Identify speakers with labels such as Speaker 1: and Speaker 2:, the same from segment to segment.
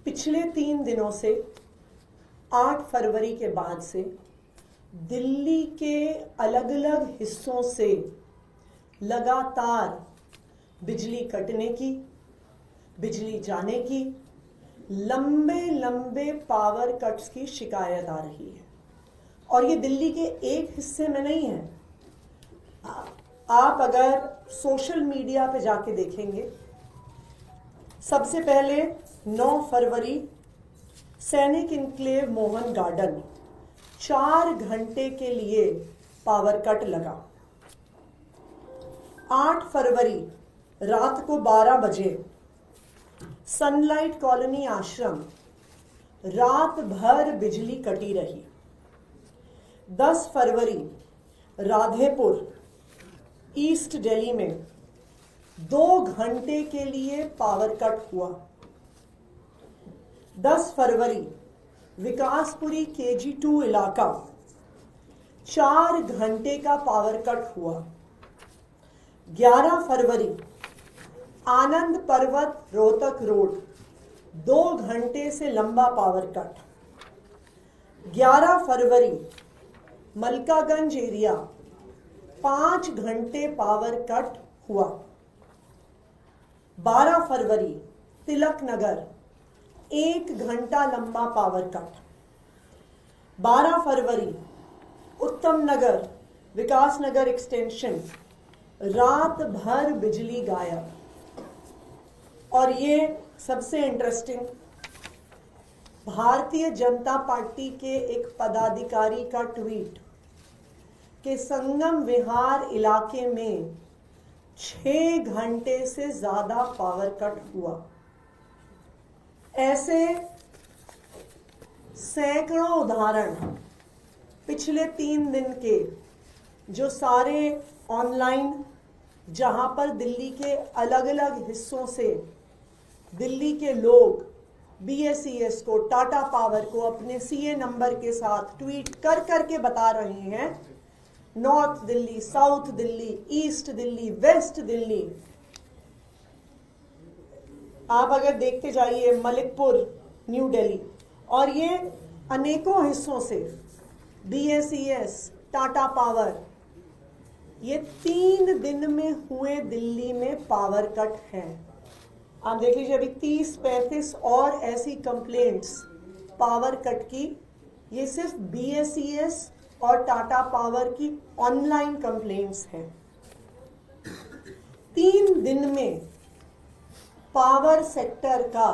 Speaker 1: पिछले 3 दिनों से 8 फरवरी के बाद से दिल्ली के अलग अलग हिस्सों से लगातार बिजली कटने की, बिजली जाने की, लंबे लंबे पावर कट्स की शिकायत आ रही है। और ये दिल्ली के एक हिस्से में नहीं है। आप अगर सोशल मीडिया पे जाके देखेंगे, सबसे पहले 9 फरवरी सैनिक इनक्लेव मोहन गार्डन 4 घंटे के लिए पावर कट लगा। 8 फरवरी रात को 12 बजे सनलाइट कॉलोनी आश्रम रात भर बिजली कटी रही। 10 फरवरी राधेपुर ईस्ट दिल्ली में 2 घंटे के लिए पावर कट हुआ। 10 फरवरी विकासपुरी KG2 इलाका 4 घंटे का पावर कट हुआ। 11 फरवरी आनंद पर्वत रोहतक रोड 2 घंटे से लंबा पावर कट। 11 फरवरी मलकागंज एरिया 5 घंटे पावर कट हुआ। 12 फरवरी तिलक नगर 1 घंटा लंबा पावर कट। 12 फरवरी उत्तम नगर विकास नगर एक्सटेंशन रात भर बिजली गायब। और ये सबसे इंटरेस्टिंग, भारतीय जनता पार्टी के एक पदाधिकारी का ट्वीट कि संगम विहार इलाके में 6 घंटे से ज्यादा पावर कट हुआ। ऐसे सैकड़ों उदाहरण पिछले 3 दिन के जो सारे ऑनलाइन, जहां पर दिल्ली के अलग अलग हिस्सों से दिल्ली के लोग BSES को, टाटा पावर को अपने CA नंबर के साथ ट्वीट कर करके बता रहे हैं, north Delhi, south Delhi, east Delhi, west Delhi. आप अगर देखते जाइए मलिकपुर, न्यू दिल्ली, और ये अनेकों हिस्सों से BSES, टाटा पावर, ये 3 दिन में हुए दिल्ली में पावर कट हैं। आप देख लीजिए, अभी 30-35 और ऐसी कंप्लेंट्स पावर कट की। ये सिर्फ BSES और टाटा पावर की ऑनलाइन कंप्लेंट्स हैं। 3 दिन में पावर सेक्टर का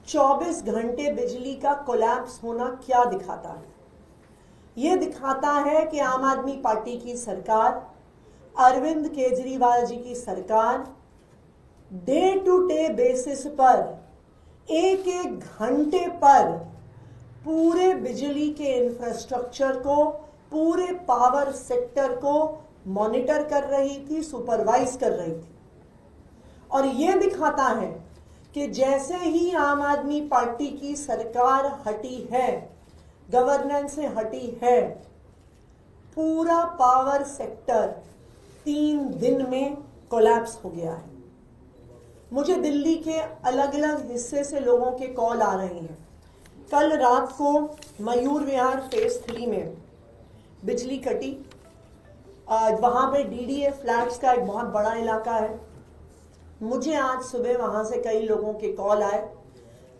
Speaker 1: 24 घंटे बिजली का कोलैप्स होना क्या दिखाता है? ये दिखाता है कि आम आदमी पार्टी की सरकार, अरविंद केजरीवाल जी की सरकार डे टू डे बेसिस पर एक एक घंटे पर पूरे बिजली के इंफ्रास्ट्रक्चर को, पूरे पावर सेक्टर को मॉनिटर कर रही थी, सुपरवाइज कर रही थी। और यह दिखाता है कि जैसे ही आम आदमी पार्टी की सरकार हटी है, गवर्नेंस से हटी है, पूरा पावर सेक्टर 3 दिन में कोलैप्स हो गया है। मुझे दिल्ली के अलग अलग हिस्से से लोगों के कॉल आ रहे हैं। कल रात को मयूर विहार फेज 3 में बिजली कटी। वहां पे DDA फ्लैट्स का एक बहुत बड़ा इलाका है। मुझे आज सुबह वहां से कई लोगों के कॉल आए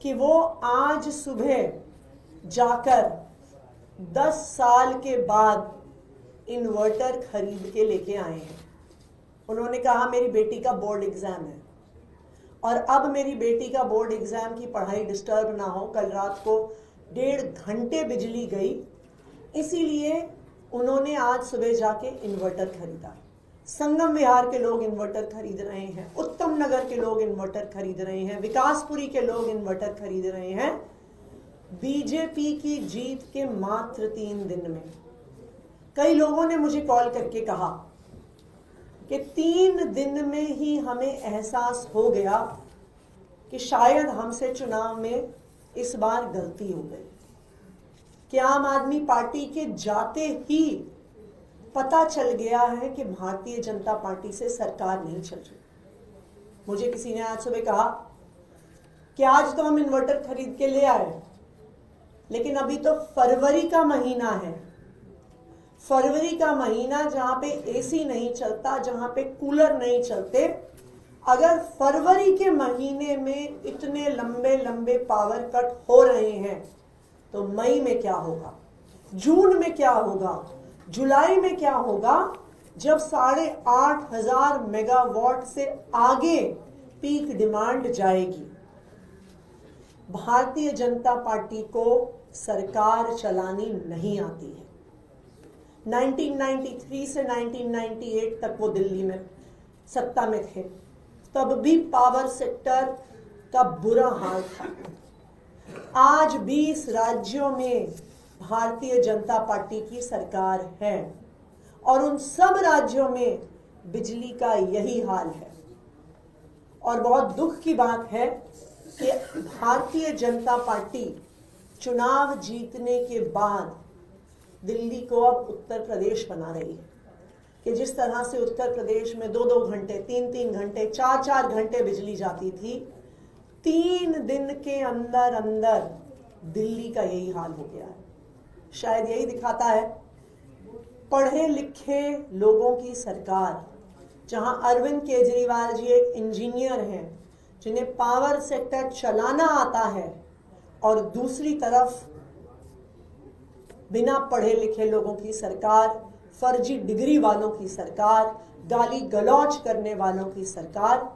Speaker 1: कि वो आज सुबह जाकर 10 साल के बाद इन्वर्टर खरीद के लेके आए हैं। उन्होंने कहा मेरी बेटी का बोर्ड एग्जाम है और अब मेरी बेटी का बोर्ड एग्जाम की पढ़ाई डिस्टर्ब ना हो। कल रात को 1.5 घंटे बिजली गई, इसीलिए उन्होंने आज सुबह जाके इन्वर्टर खरीदा। संगम विहार के लोग इन्वर्टर खरीद रहे हैं, उत्तम नगर के लोग इन्वर्टर खरीद रहे हैं, विकासपुरी के लोग इन्वर्टर खरीद रहे हैं। बीजेपी की जीत के मात्र 3 दिन में कई लोगों ने मुझे कॉल करके कहा कि 3 दिन में ही हमें एहसास हो गया कि शायद हमसे चुनाव में इस बार गलती हो गई। कि आम आदमी पार्टी के जाते ही पता चल गया है कि भारतीय जनता पार्टी से सरकार नहीं चल रही। मुझे किसी ने आज सुबह कहा कि आज तो हम इन्वर्टर खरीद के ले आए, लेकिन अभी तो फरवरी का महीना है, फरवरी का महीना जहां पे एसी नहीं चलता, जहां पे कूलर नहीं चलते, अगर फरवरी के महीने में इतने लंबे लंबे पावर कट हो रहे हैं तो मई में क्या होगा, जून में क्या होगा, जुलाई में क्या होगा, जब 8,500 मेगावाट से आगे पीक डिमांड जाएगी। भारतीय जनता पार्टी को सरकार चलानी नहीं आती है। 1993 से 1998 तक वो दिल्ली में सत्ता में थे, तब भी पावर सेक्टर का बुरा हाल था। आज 20 राज्यों में भारतीय जनता पार्टी की सरकार है और उन सब राज्यों में बिजली का यही हाल है। और बहुत दुख की बात है कि भारतीय जनता पार्टी चुनाव जीतने के बाद दिल्ली को अब उत्तर प्रदेश बना रही है कि जिस तरह से उत्तर प्रदेश में 2-2 घंटे, 3-3 घंटे, 4-4 घंटे बिजली जाती थी, 3 दिन के अंदर अंदर दिल्ली का यही हाल हो गया है। शायद यही दिखाता है पढ़े लिखे लोगों की सरकार, जहां अरविंद केजरीवाल जी एक इंजीनियर हैं जिन्हें पावर सेक्टर चलाना आता है, और दूसरी तरफ बिना पढ़े लिखे लोगों की सरकार, फर्जी डिग्री वालों की सरकार, गाली गलौज करने वालों की सरकार।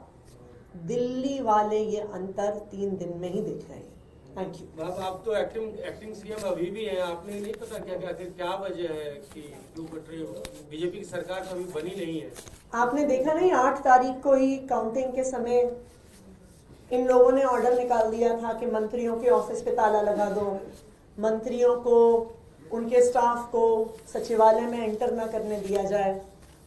Speaker 1: दिल्ली वाले ये अंतर 3 दिन में ही देख रहे हैं। Thank you.
Speaker 2: आप तो एक्टिंग सीएम अभी भी हैं, आपने नहीं पता क्या वजह है कि क्यों बट रही हो? बीजेपी की सरकार तो अभी बनी नहीं है।
Speaker 1: आपने देखा नहीं, 8 तारीख को ही काउंटिंग के समय इन लोगों ने ऑर्डर निकाल दिया था कि मंत्रियों के ऑफिस पे ताला लगा दो, मंत्रियों को, उनके स्टाफ को सचिवालय में एंटर ना करने दिया जाए,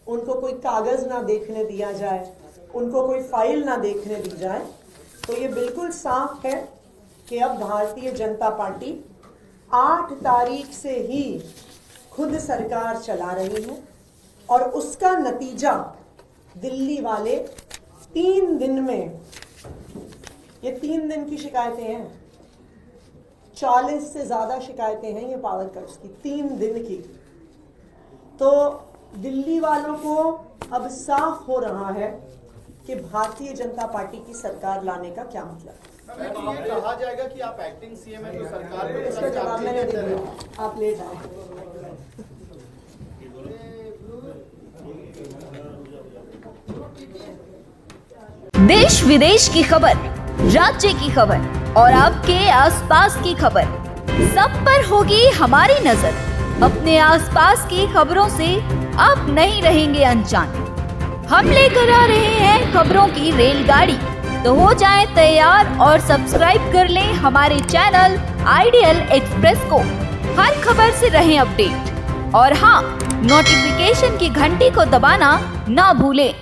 Speaker 1: उनको कोई कागज ना देखने दिया जाए, उनको कोई फाइल ना देखने दी जाए। तो ये बिल्कुल साफ है कि अब भारतीय जनता पार्टी 8 तारीख से ही खुद सरकार चला रही है और उसका नतीजा दिल्ली वाले 3 दिन में, ये 3 दिन की शिकायतें हैं, 40 से ज्यादा शिकायतें हैं ये पावर कट्स की 3 दिन की। तो दिल्ली वालों को अब साफ हो रहा है कि भारतीय जनता पार्टी की सरकार लाने का क्या मतलब है।
Speaker 3: ये कहा जाएगा कि आप एक्टिंग सीएम है तो सरकार में
Speaker 1: इसका जवाब मैंने दे दिया, आप ले जाएं।
Speaker 4: देश विदेश की खबर, राज्य की खबर और आपके आसपास की खबर, सब पर होगी हमारी नजर। अपने आसपास की खबरों से आप नहीं रहेंगे अनजान। हम लेकर आ रहे हैं खबरों की रेलगाड़ी, तो हो जाएं तैयार और सब्सक्राइब कर लें हमारे चैनल आइडियल एक्सप्रेस को। हर खबर से रहें अपडेट और हाँ, नोटिफिकेशन की घंटी को दबाना ना भूलें।